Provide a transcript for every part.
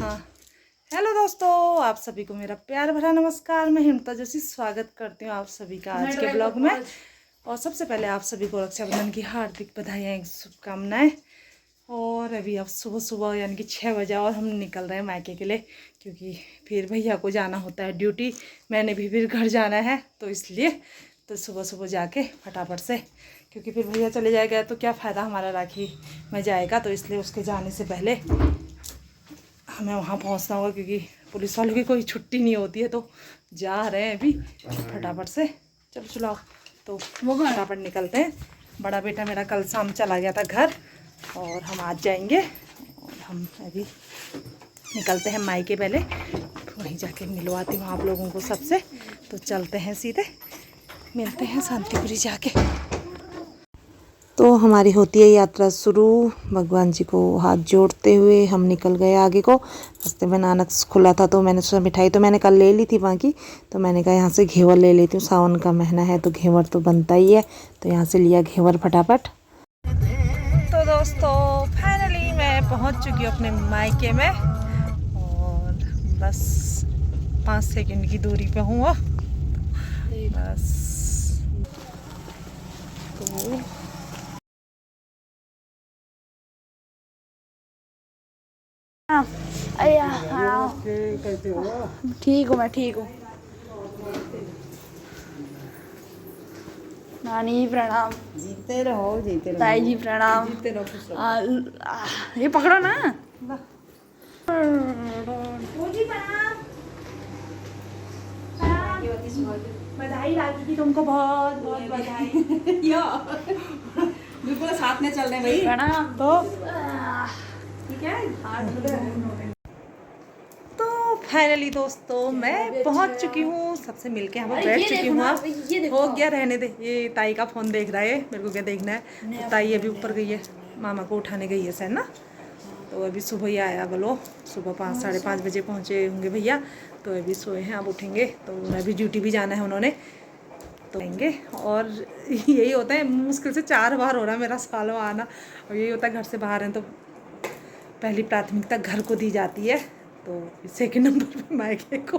हाँ। हेलो दोस्तों, आप सभी को मेरा प्यार भरा नमस्कार। मैं हिमता जोशी स्वागत करती हूँ आप सभी का आज के ब्लॉग में। और सबसे पहले आप सभी को रक्षाबंधन की हार्दिक बधाइयाँ, शुभकामनाएं। और अभी अब सुबह सुबह यानी कि 6 बजे और हम निकल रहे हैं मायके के लिए, क्योंकि फिर भैया को जाना होता है ड्यूटी। मैंने भी फिर घर जाना है, तो इसलिए तो सुबह सुबह जाके फटाफट से, क्योंकि फिर भैया चले जाएगा तो क्या फ़ायदा हमारा राखी में जाएगा। तो इसलिए उसके जाने से पहले हमें वहाँ पहुँचना होगा, क्योंकि पुलिस वालों की कोई छुट्टी नहीं होती है। तो जा रहे हैं अभी फटाफट से। चलो चलाओ, तो वो फटाफट निकलते हैं। बड़ा बेटा मेरा कल शाम चला गया था घर, और हम आज जाएंगे। और हम अभी निकलते हैं मायके, पहले वहीं जाके मिलवाती हूँ आप लोगों को सबसे। तो चलते हैं, सीधे मिलते हैं शांतिपुरी जाके। तो हमारी होती है यात्रा शुरू। भगवान जी को हाथ जोड़ते हुए हम निकल गए आगे को। रास्ते में नानक खुला था, तो मैंने सोचा मिठाई तो मैंने कल ले ली थी वहाँ की, तो मैंने कहा यहाँ से घेवर ले लेती हूँ। सावन का महीना है तो घेवर तो बनता ही है, तो यहाँ से लिया घेवर फटाफट। तो दोस्तों फाइनली मैं पहुँच चुकी हूँ अपने मायके में, और बस 5 सेकंड की दूरी पे हूँ बस। तो ठीक हूँ, मैं ठीक हूँ। नानी प्रणाम। जीते रहो, जीते रहो। ताई जी प्रणाम। जीते रहो, खुश रहो। ये पकड़ो ना। बधाई राखी की, तुमको बहुत बहुत बधाई। बिल्कुल साथ में चल रहे भाई। प्रणाम। तो ठीक है। तो फाइनली दोस्तों मैं पहुंच चुकी हूँ, सबसे मिलके यहाँ पर बैठ चुकी हूँ। हो गया, रहने दे। ये ताई का फोन देख रहा है, मेरे को क्या देखना है। तो ताई अभी ऊपर गई है, मामा को उठाने गई है सर ना। तो अभी सुबह ही आया, बोलो सुबह 5 साढ़े 5 बजे पहुँचे होंगे भैया। तो अभी सोए हैं, अब उठेंगे। तो अभी ड्यूटी भी जाना है उन्होंने, तो आएंगे। और यही होता है, मुश्किल से 4 बार हो रहा है मेरा साल में आना। और यही होता है, घर से बाहर हैं तो पहली प्राथमिकता घर को दी जाती है, तो सेकंड नंबर पे मायके को।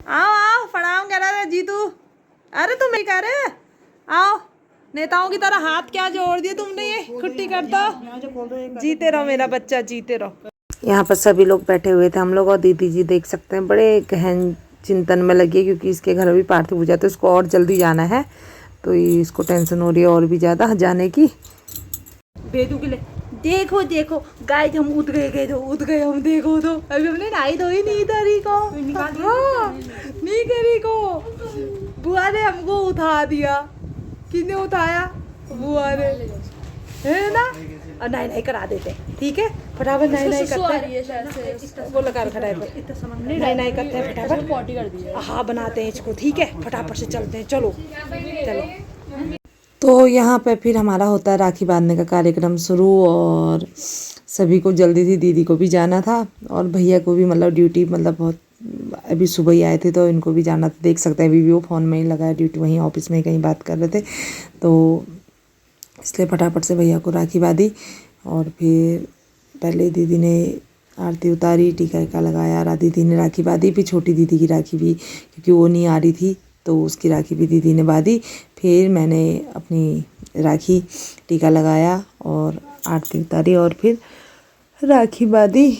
आओ आओ, प्रणाम कह रहा है जीतू। अरे तुम नहीं कह रहे, आओ। नेताओं की तरह हाथ क्या जोड़ दिए तुमने, ये छुट्टी करता। जीते रहो मेरा बच्चा, जीते रहो। यहाँ पर सभी लोग बैठे हुए थे, हम लोग और दीदी जी देख सकते हैं बड़े गहन चिंतन में लगी है, क्योंकि इसके घर अभी पार्थिव पूजा, तो इसको और जल्दी जाना है। तो इसको टेंशन हो रही है और भी ज़्यादा जाने की। बेदू के लिए देखो देखो गाइस, हम उठ गए हम। देखो तो अभी हमने नहाई धोई नहीं करी को, हाँ, नहीं करी को। बुआ ने हमको उठा दिया। किसने उठाया? बुआ ने, है ना। और नहीं करा देते, ठीक है फटाफट। नहीं करते, वो लगा रखा है नहीं करते हैं फटाफट। हाँ बनाते हैं इसको, ठीक है फटाफट से चलते हैं। चलो चलो। तो यहाँ पे फिर हमारा होता है राखी बांधने का कार्यक्रम शुरू, और सभी को जल्दी थी, दीदी को भी जाना था और भैया को भी, मतलब ड्यूटी, मतलब बहुत अभी सुबह ही आए थे तो इनको भी जाना था। देख सकते हैं अभी भी वो फ़ोन में ही लगा है, ड्यूटी वहीं ऑफिस में ही कहीं बात कर रहे थे। तो इसलिए फटाफट से भैया को राखी बांधी, और फिर पहले दीदी ने आरती उतारी, टीका का लगाया, राधी दीदी ने राखी बांधी, फिर छोटी दीदी की राखी भी, क्योंकि वो नहीं आ रही थी तो उसकी राखी भी दीदी ने बांधी। फिर मैंने अपनी राखी टीका लगाया और आरती उतारी, और फिर राखी बांधी,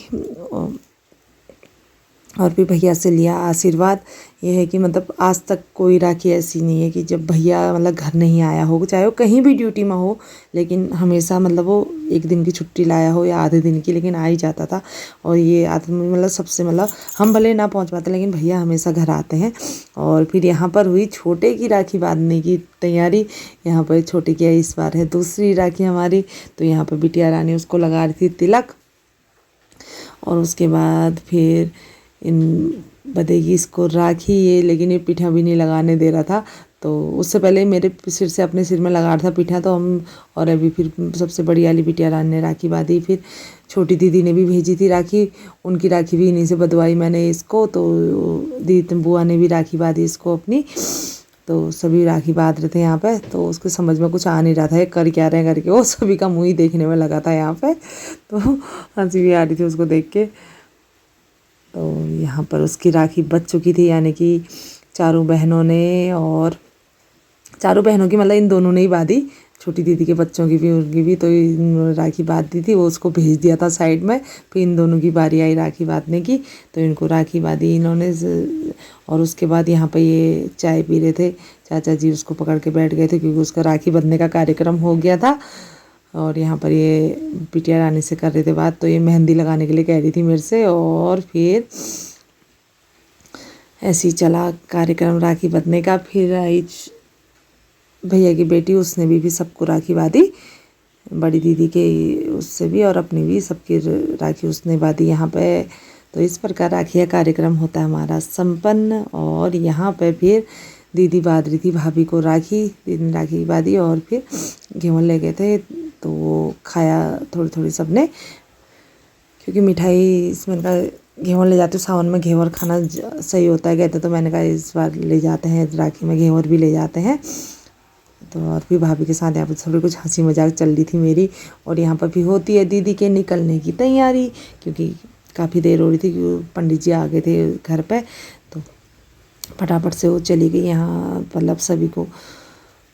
और फिर भैया से लिया आशीर्वाद। ये है कि मतलब आज तक कोई राखी ऐसी नहीं है कि जब भैया मतलब घर नहीं आया हो, चाहे वो कहीं भी ड्यूटी में हो, लेकिन हमेशा मतलब वो 1 दिन की छुट्टी लाया हो या आधे दिन की, लेकिन आ ही जाता था। और ये आदत मतलब सबसे, मतलब हम भले ना पहुंच पाते लेकिन भैया हमेशा घर आते हैं। और फिर यहाँ पर हुई छोटे की राखी बांधने की तैयारी। यहाँ पर छोटे की इस बार है दूसरी राखी हमारी। तो यहाँ पर बिटिया रानी उसको लगा रही थी तिलक, और उसके बाद फिर इन बदेगी इसको राखी ये, लेकिन ये पीठा भी नहीं लगाने दे रहा था। तो उससे पहले मेरे सिर से अपने सिर में लगा रहा था पीठा, तो हम, और अभी फिर सबसे बड़ी वाली बिटिया रानी ने राखी बांधी। फिर छोटी दीदी ने भी भेजी थी राखी, उनकी राखी भी इन्हीं से बंधवाई मैंने इसको। तो दीदी बुआ ने भी राखी बांधी इसको अपनी। तो सभी राखी बांध रहे थे यहाँ पे, तो उसके समझ में कुछ आ नहीं रहा था ये कर क्या रहे हैं करके, वो सभी का मुँह ही देखने में लगा था यहाँ पे, तो हंसी भी आ रही थी उसको देख के। तो यहाँ पर उसकी राखी बच चुकी थी, यानी कि चारों बहनों ने, और चारों बहनों की मतलब इन दोनों ने ही बांधी, छोटी दीदी के बच्चों की भी उनकी भी, तो इन राखी बांध दी थी, वो उसको भेज दिया था साइड में। फिर इन दोनों की बारी आई राखी बांधने की, तो इनको राखी बांधी इन्होंने। और उसके बाद यहाँ पे ये चाय पी रहे थे, चाचा जी उसको पकड़ के बैठ गए थे क्योंकि उसका राखी बंधने का कार्यक्रम हो गया था। और यहाँ पर ये बिटिया रानी से कर रहे थे बात, तो ये मेहंदी लगाने के लिए कह रही थी मेरे से। और फिर ऐसे ही चला कार्यक्रम राखी बंधने का। फिर आई भैया की बेटी, उसने भी सबको राखी बांधी, बड़ी दीदी के उससे भी और अपनी भी, सबकी राखी उसने बांधी यहाँ पे। तो इस प्रकार राखी का कार्यक्रम होता है हमारा संपन्न। और यहाँ पे फिर दीदी बांध रही थी भाभी को राखी, दीदी ने राखी बांधी और फिर घेवर ले गए थे, तो वो खाया थोड़ी थोड़ी सबने, क्योंकि मिठाई इसमें का घेवर ले जाते हो, सावन में घेवर खाना सही होता है कहते, तो मैंने कहा इस बार ले जाते हैं, राखी में घेवर भी ले जाते हैं। तो और फिर भाभी के साथ यहाँ पर थोड़ी कुछ हंसी मजाक चल रही थी मेरी। और यहाँ पर भी होती है दीदी के निकलने की तैयारी, क्योंकि काफ़ी देर हो रही थी, क्योंकि पंडित जी आ गए थे घर पे, तो फटाफट से वो चली गई यहाँ, मतलब सभी को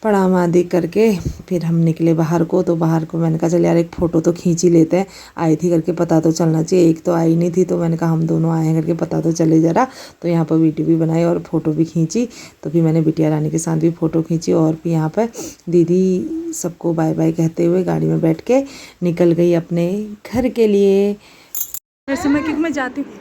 प्रणाम आदि करके फिर हम निकले बाहर को। तो बाहर को मैंने कहा चल यार एक फ़ोटो तो खींच ही लेते हैं, आई थी करके पता तो चलना चाहिए, एक तो आई नहीं थी, तो मैंने कहा हम दोनों आए हैं करके पता तो चले ज़रा। तो यहाँ पर वीडियो भी बनाई और फ़ोटो भी खींची। तो फिर मैंने बिटिया रानी के साथ भी फ़ोटो खींची, और फिर यहाँ पर दीदी सबको बाय बाय कहते हुए गाड़ी में बैठ के निकल गई अपने घर के लिए। वैसे मैं जाती हूँ।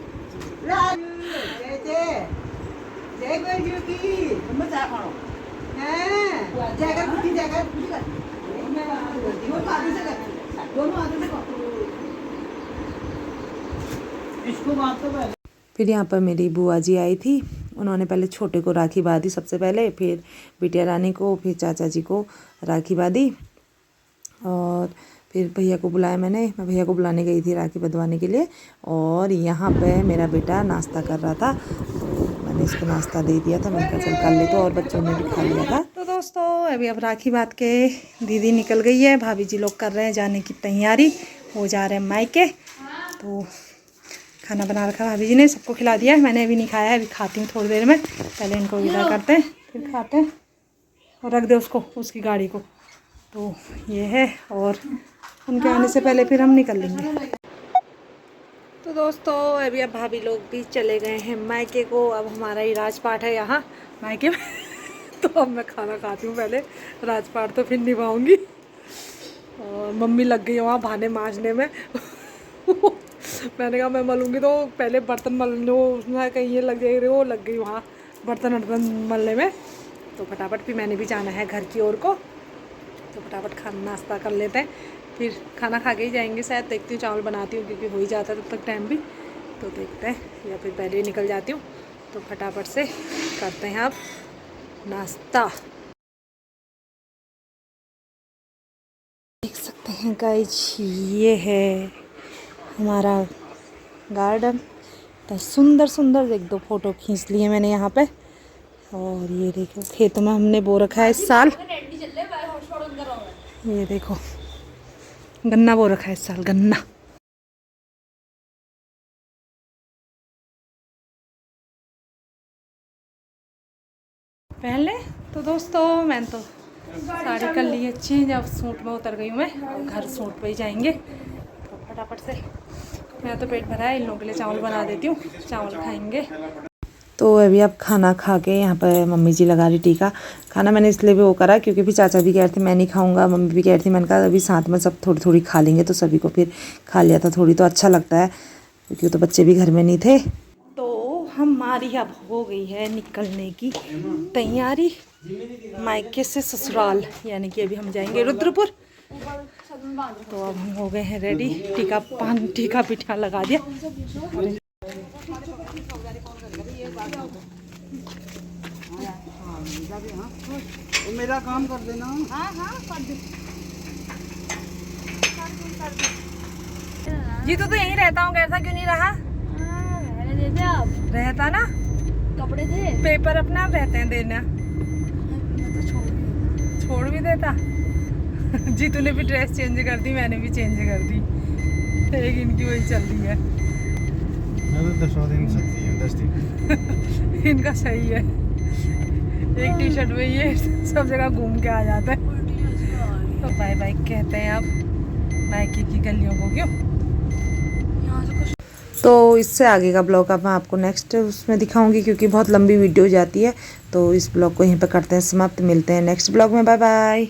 फिर यहाँ पर मेरी बुआ जी आई थी, उन्होंने पहले छोटे को राखी बांधी सबसे पहले, फिर बिटिया रानी को, फिर चाचा जी को राखी बांधी। और फिर भैया को बुलाया, मैं भैया को बुलाने गई थी राखी बंधवाने के लिए। और यहाँ पे मेरा बेटा नाश्ता कर रहा था, तो मैंने इसको नाश्ता दे दिया था, मैंने कहा चल कर ले, तो और बच्चों ने भी खा लिया था। तो दोस्तों अभी अब राखी बांध के दीदी निकल गई है, भाभी जी लोग कर रहे हैं जाने की तैयारी, वो जा रहे हैं मायके। तो खाना बना रखा भाभी जी ने, सबको खिला दिया है, मैंने अभी नहीं खाया है, अभी खाती हूँ थोड़ी देर में। पहले इनको विदा करते हैं, फिर खाते हैं, और रख दे उसको, उसकी गाड़ी को। तो ये है, और उनके आने से पहले फिर हम निकल लेंगे। तो दोस्तों अभी अब भाभी लोग भी चले गए हैं मायके को, अब हमारा ही राजपाट है यहाँ मायके में। तो अब मैं खाना खाती हूँ पहले, राजपाट तो फिर निभाऊंगी। और मम्मी लग गई वहाँ बहाने मांजने में। मैंने कहा मैं मलूँगी तो पहले बर्तन मलने, उसमें कहीं ये लग जाएगी, वो लग गई वहाँ बर्तन वर्तन मलने में। तो फटाफट फिर मैंने भी जाना है घर की ओर को, तो फटाफट खाना नाश्ता कर लेते हैं, फिर खाना खा के ही जाएंगे शायद, देखती हूँ चावल बनाती हूँ क्योंकि हो ही जाता है तब तक टाइम भी, तो देखते हैं, या फिर पहले ही निकल जाती हूँ। तो फटाफट से करते हैं अब नाश्ता। देख सकते हैं गाइस, ये है हमारा गार्डन, तो सुंदर सुंदर एक दो फ़ोटो खींच लिए मैंने यहाँ पे। और ये देखो खेतों में हमने बो रखा है इस साल, ये देखो गन्ना बो रखा है इस साल, गन्ना। पहले तो दोस्तों मैंने तो साड़ी कर ली है चेंज, अब सूट में उतर गई हूँ मैं, और घर सूट पे ही जाएंगे। तो फटाफट से, मेरा तो पेट भरा है, इन लोगों के लिए चावल बना देती हूँ, चावल खाएंगे। तो अभी अब खाना खा के यहाँ पर मम्मी जी लगा रही टीका। खाना मैंने इसलिए भी वो करा क्योंकि फिर चाचा भी कह रहे थे मैं नहीं खाऊंगा, मम्मी भी कह रही थी, मैंने कहा अभी साथ में सब थोड़ी थोड़ी खा लेंगे, तो सभी को फिर खा लिया था थोड़ी, तो अच्छा लगता है, क्योंकि तो बच्चे भी घर में नहीं थे। तो हमारी अब हो गई है निकलने की तैयारी मायके से ससुराल, यानी कि अभी हम जाएंगे रुद्रपुर। तो अब हम हो गए हैं रेडी, टीका पिठा लगा दिया। मेरा काम कर देना। हाँ कर दे। जी तो यहीं रहता हूँ, कैसा क्यों नहीं रहा? रहने देते आप, रहता ना, कपड़े थे, पेपर अपना रहते हैं देना। तो छोड़ भी देता। जीतू ने भी ड्रेस चेंज कर दी, मैंने भी चेंज कर दी, एक इनकी वही चल रही है। मैं तो 10 दिन सकती हूँ, 10 दिन। इनका सही है, एक टी शर्ट में ये सब जगह घूम के आ जाता है। तो बाय बाय कहते हैं अब मायके की गलियों को, क्यों। तो इससे आगे का ब्लॉग अब मैं आपको नेक्स्ट उसमें दिखाऊंगी, क्योंकि बहुत लंबी वीडियो हो जाती है। तो इस ब्लॉग को यहीं पर करते हैं समाप्त, मिलते हैं नेक्स्ट ब्लॉग में, बाय बाय।